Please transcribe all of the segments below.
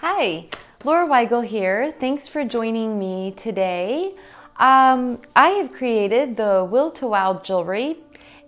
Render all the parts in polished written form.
Hi, Laura Weigel here. Thanks for joining me today. I have created the Will to Wow Jewelry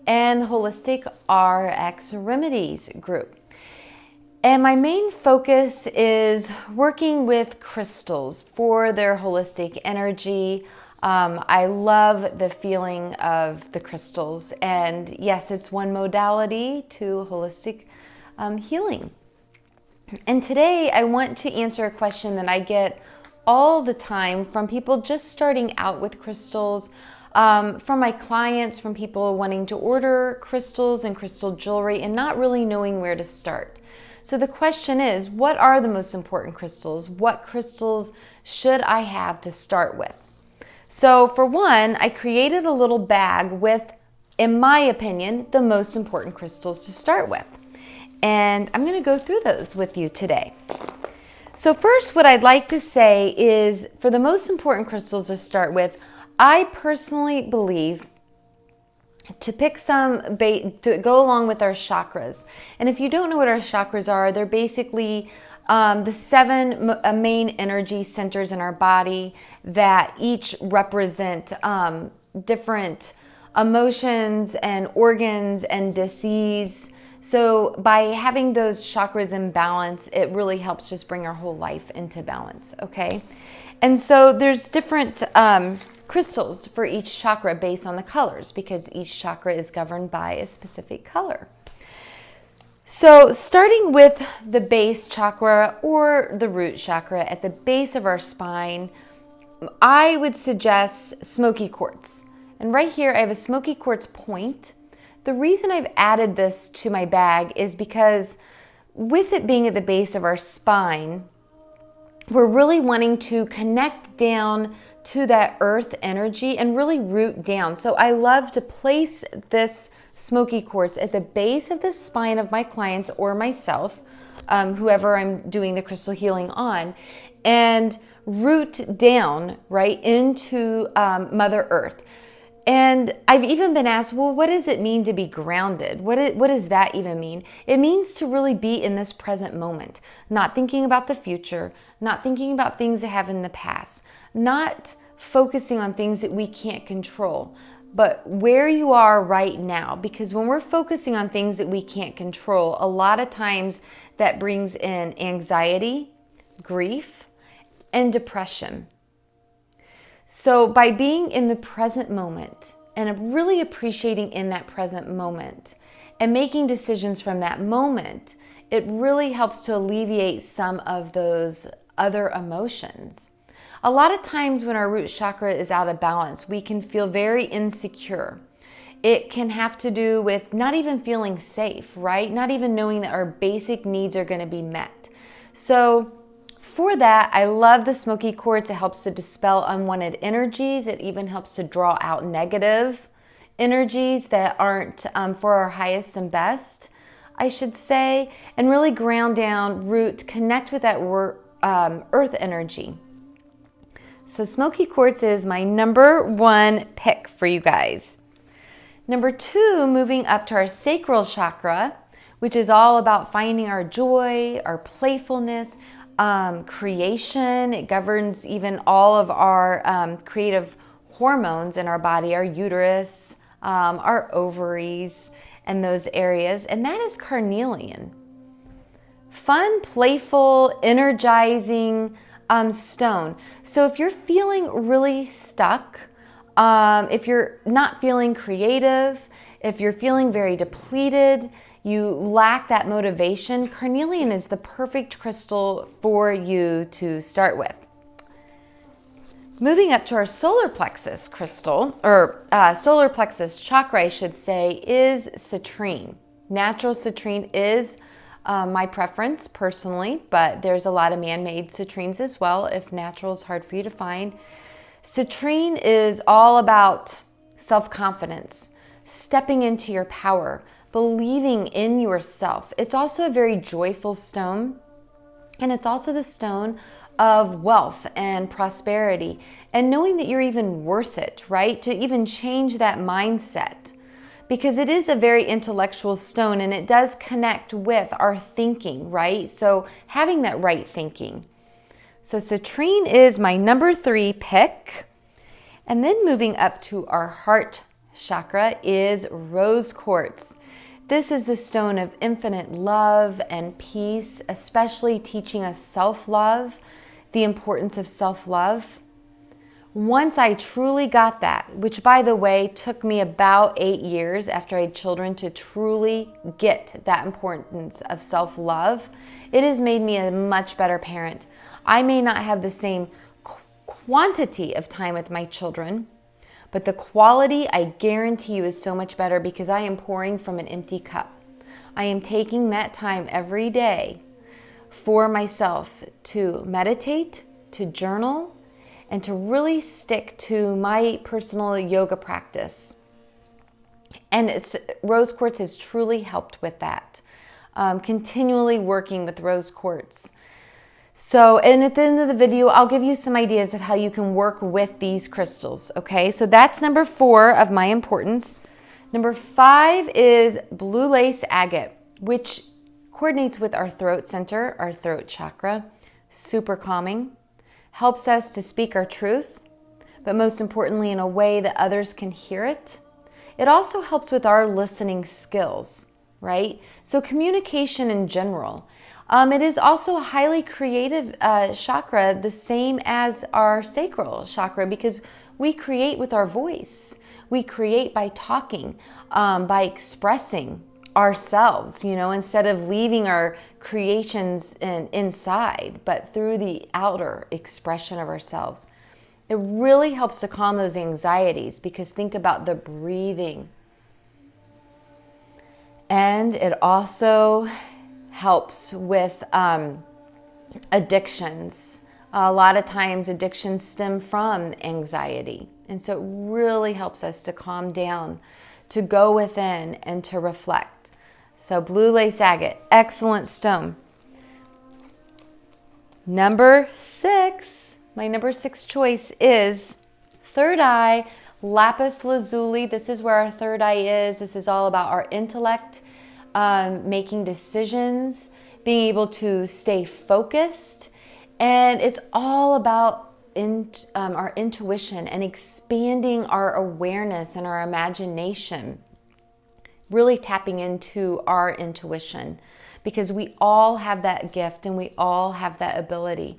and the Holistic RX Remedies group. And my main focus is working with crystals for their holistic energy. I love the feeling of the crystals. And yes, it's one modality to holistic healing. And today I want to answer a question that I get all the time from people just starting out with crystals, from my clients, from people wanting to order crystals and crystal jewelry and not really knowing where to start. So the question is, what are the most important crystals? What crystals should I have to start with? So for one, I created a little bag with, in my opinion, the most important crystals to start with. And I'm going to go through those with you today. So first, what I'd like to say is, for the most important crystals to start with, I personally believe to pick some to go along with our chakras. And if you don't know what our chakras are, they're basically the seven main energy centers in our body that each represent different emotions and organs and disease. So by having those chakras in balance, it really helps just bring our whole life into balance, okay? And so there's different crystals for each chakra based on the colors, because each chakra is governed by a specific color. So starting with the base chakra or the root chakra at the base of our spine, I would suggest smoky quartz. And right here I have a smoky quartz point. The reason I've added this to my bag is because with it being at the base of our spine, we're really wanting to connect down to that earth energy and really root down. So I love to place this smoky quartz at the base of the spine of my clients or myself, whoever I'm doing the crystal healing on, and root down right into Mother Earth. And I've even been asked, well, what does it mean to be grounded? What does that even mean? It means to really be in this present moment, not thinking about the future, not thinking about things that have in the past, not focusing on things that we can't control, but where you are right now. Because when we're focusing on things that we can't control, a lot of times that brings in anxiety, grief, and depression. So by being in the present moment and really appreciating in that present moment and making decisions from that moment, it really helps to alleviate some of those other emotions. A lot of times when our root chakra is out of balance, we can feel very insecure. It can have to do with not even feeling safe, right? Not even knowing that our basic needs are going to be met. So for that, I love the smoky quartz. It helps to dispel unwanted energies. It even helps to draw out negative energies that aren't for our highest and best, I should say, and really ground down, root, connect with that earth energy. So smoky quartz is my number one pick for you guys. Number two, moving up to our sacral chakra, which is all about finding our joy, our playfulness, creation. It governs even all of our creative hormones in our body, our uterus, our ovaries, and those areas. And that is carnelian. Fun, playful, energizing stone. So if you're feeling really stuck, if you're not feeling creative, if you're feeling very depleted, you lack that motivation, carnelian is the perfect crystal for you to start with. Moving up to our solar plexus crystal, or solar plexus chakra, I should say, is citrine. Natural citrine is my preference personally, but there's a lot of man-made citrines as well if natural is hard for you to find. Citrine is all about self-confidence, stepping into your power, believing in yourself. It's also a very joyful stone, and it's also the stone of wealth and prosperity and knowing that you're even worth it, right? To even change that mindset. because it is a very intellectual stone and it does connect with our thinking, right? So having that right thinking. So citrine is my number 3 pick. And then moving up to our heart chakra is rose quartz. This is the stone of infinite love and peace, especially teaching us self-love, the importance of self-love. Once I truly got that, which by the way, took me about 8 years after I had children to truly get that importance of self-love, it has made me a much better parent. I may not have the same quantity of time with my children, but the quality, I guarantee you, is so much better because I am pouring from an empty cup. I am taking that time every day for myself to meditate, to journal, and to really stick to my personal yoga practice. And rose quartz has truly helped with that. Continually working with rose quartz. So, and at the end of the video, I'll give you some ideas of how you can work with these crystals, okay? So that's number 4 of my importance. Number 5 is blue lace agate, which coordinates with our throat center, our throat chakra. Super calming. Helps us to speak our truth, but most importantly in a way that others can hear it. It also helps with our listening skills, right? So communication in general. It is also a highly creative chakra, the same as our sacral chakra, because we create with our voice. We create by talking, by expressing ourselves, you know, instead of leaving our creations inside, but through the outer expression of ourselves. It really helps to calm those anxieties because think about the breathing. And it also helps with addictions. A lot of times addictions stem from anxiety. And so it really helps us to calm down, to go within and to reflect. So blue lace agate, excellent stone. Number 6, my number 6 choice is third eye lapis lazuli. This is where our third eye is. This is all about our intellect, making decisions, being able to stay focused. And it's all about our intuition and expanding our awareness and our imagination. Really tapping into our intuition because we all have that gift and we all have that ability.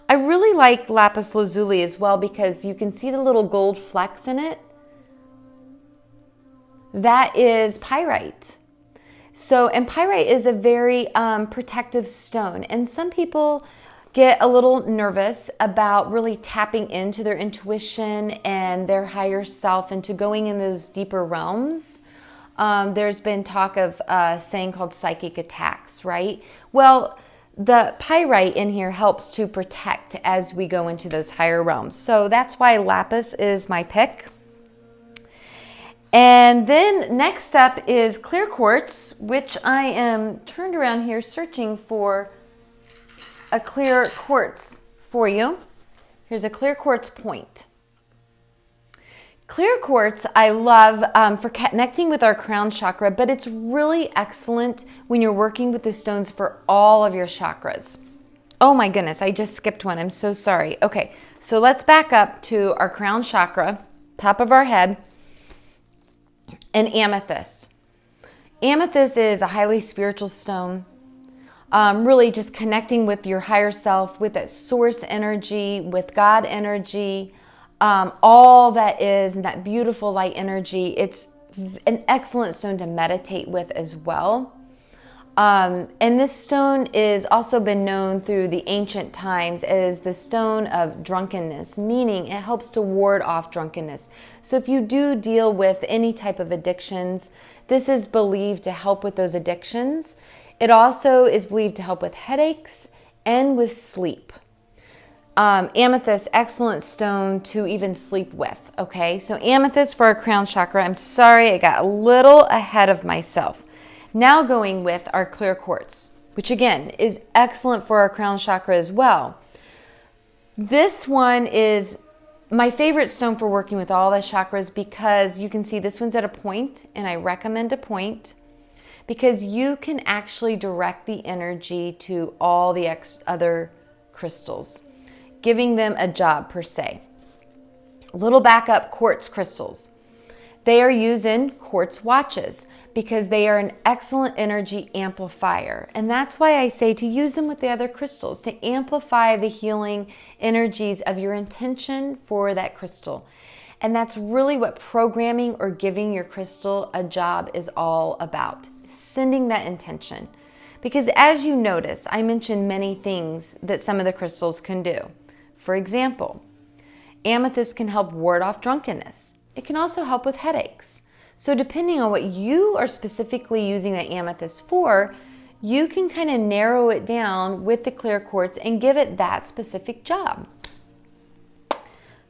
I really like lapis lazuli as well because you can see the little gold flecks in it. That is pyrite. So, and pyrite is a very protective stone. And some people get a little nervous about really tapping into their intuition and their higher self and to going in those deeper realms. There's been talk of a saying called psychic attacks, right? Well, the pyrite in here helps to protect as we go into those higher realms. So that's why lapis is my pick. And then next up is clear quartz, which I am turned around here searching for a clear quartz for you. Here's a clear quartz point. Clear quartz I love for connecting with our crown chakra, but it's really excellent when you're working with the stones for all of your chakras. Oh my goodness, I just skipped one. I'm so sorry. Okay, so let's back up to our crown chakra, top of our head, and amethyst. Amethyst is a highly spiritual stone. Really just connecting with your higher self, with that source energy, with God energy. All that is that beautiful light energy. It's an excellent stone to meditate with as well. And this stone is also been known through the ancient times as the stone of drunkenness, meaning it helps to ward off drunkenness. So if you do deal with any type of addictions, this is believed to help with those addictions. It also is believed to help with headaches and with sleep. Amethyst, excellent stone to even sleep with, okay? So amethyst for our crown chakra. I'm sorry, I got a little ahead of myself. Now going with our clear quartz, which again is excellent for our crown chakra as well. This one is My favorite stone for working with all the chakras, because you can see this one's at a point, and I recommend a point, because you can actually direct the energy to all the other crystals, giving them a job per se. Little backup, quartz crystals. They are used in quartz watches because they are an excellent energy amplifier. And that's why I say to use them with the other crystals, to amplify the healing energies of your intention for that crystal. And that's really what programming or giving your crystal a job is all about, sending that intention. Because as you notice, I mentioned many things that some of the crystals can do. For example, amethyst can help ward off drunkenness. It can also help with headaches. So depending on what you are specifically using the amethyst for, you can kind of narrow it down with the clear quartz and give it that specific job.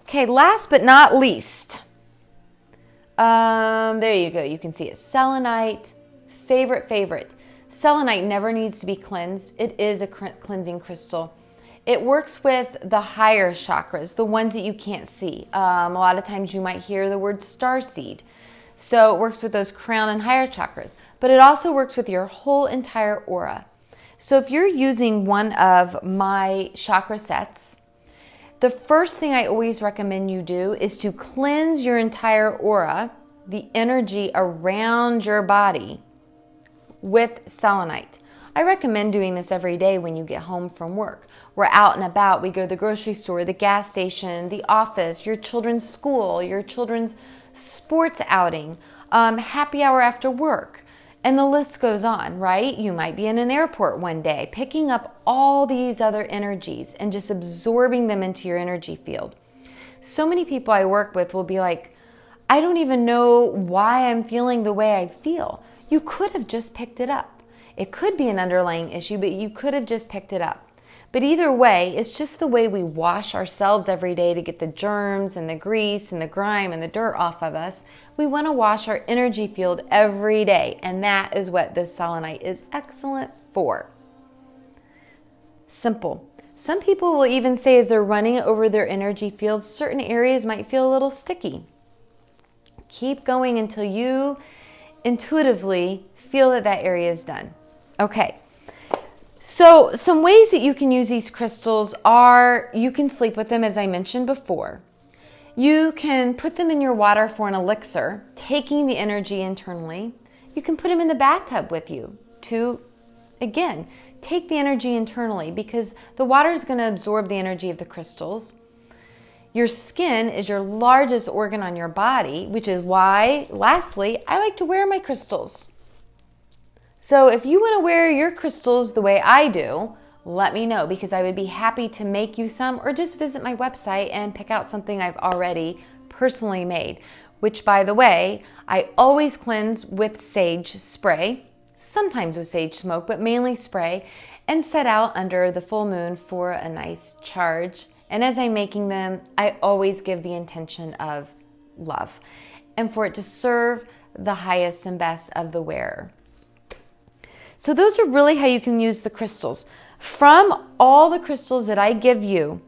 Okay, last but not least, there you go. You can see it. Selenite, favorite. Selenite never needs to be cleansed. It is a cleansing crystal. It works with the higher chakras, the ones that you can't see. A lot of times you might hear the word starseed. So it works with those crown and higher chakras. But it also works with your whole entire aura. So if you're using one of my chakra sets, the first thing I always recommend you do is to cleanse your entire aura, the energy around your body, with selenite. I recommend doing this every day when you get home from work. We're out and about. We go to the grocery store, the gas station, the office, your children's school, your children's sports outing, happy hour after work. And the list goes on, right? You might be in an airport one day, picking up all these other energies and just absorbing them into your energy field. So many people I work with will be like, I don't even know why I'm feeling the way I feel. You could have just picked it up. It could be an underlying issue, but you could have just picked it up. But either way, it's just the way we wash ourselves every day to get the germs and the grease and the grime and the dirt off of us. We want to wash our energy field every day, and that is what this selenite is excellent for. Simple. Some people will even say as they're running over their energy field, certain areas might feel a little sticky. Keep going until you intuitively feel that that area is done. Okay, so some ways that you can use these crystals are, you can sleep with them, as I mentioned before. You can put them in your water for an elixir, taking the energy internally. You can put them in the bathtub with you to, again, take the energy internally, because the water is going to absorb the energy of the crystals. Your skin is your largest organ on your body, which is why, lastly, I like to wear my crystals. So if you want to wear your crystals the way I do, let me know, because I would be happy to make you some, or just visit my website and pick out something I've already personally made, which, by the way, I always cleanse with sage spray, sometimes with sage smoke, but mainly spray, and set out under the full moon for a nice charge. And as I'm making them, I always give the intention of love and for it to serve the highest and best of the wearer. So those are really how you can use the crystals. From all the crystals that I give you,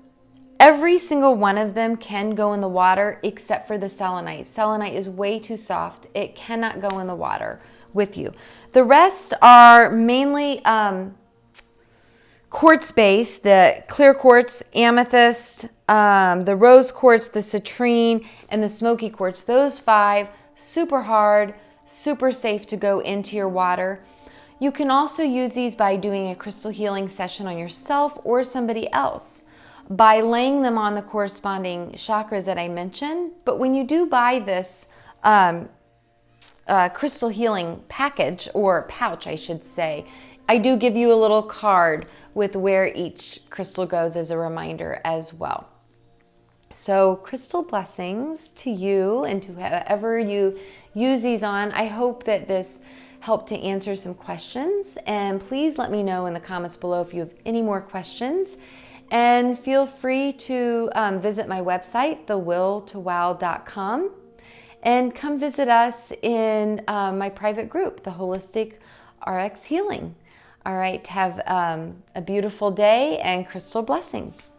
every single one of them can go in the water except for the selenite. Selenite is way too soft. It cannot go in the water with you. The rest are mainly quartz based, the clear quartz, amethyst, the rose quartz, the citrine, and the smoky quartz. Those 5, super hard, super safe to go into your water. You can also use these by doing a crystal healing session on yourself or somebody else by laying them on the corresponding chakras that I mentioned. But when you do buy this crystal healing package, or pouch I should say, I do give you a little card with where each crystal goes as a reminder as well. So crystal blessings to you and to whoever you use these on. I hope that this helped to answer some questions, and please let me know in the comments below if you have any more questions, and feel free to visit my website, thewilltowow.com, and come visit us in my private group, the Holistic RX Healing. All right, have a beautiful day and crystal blessings.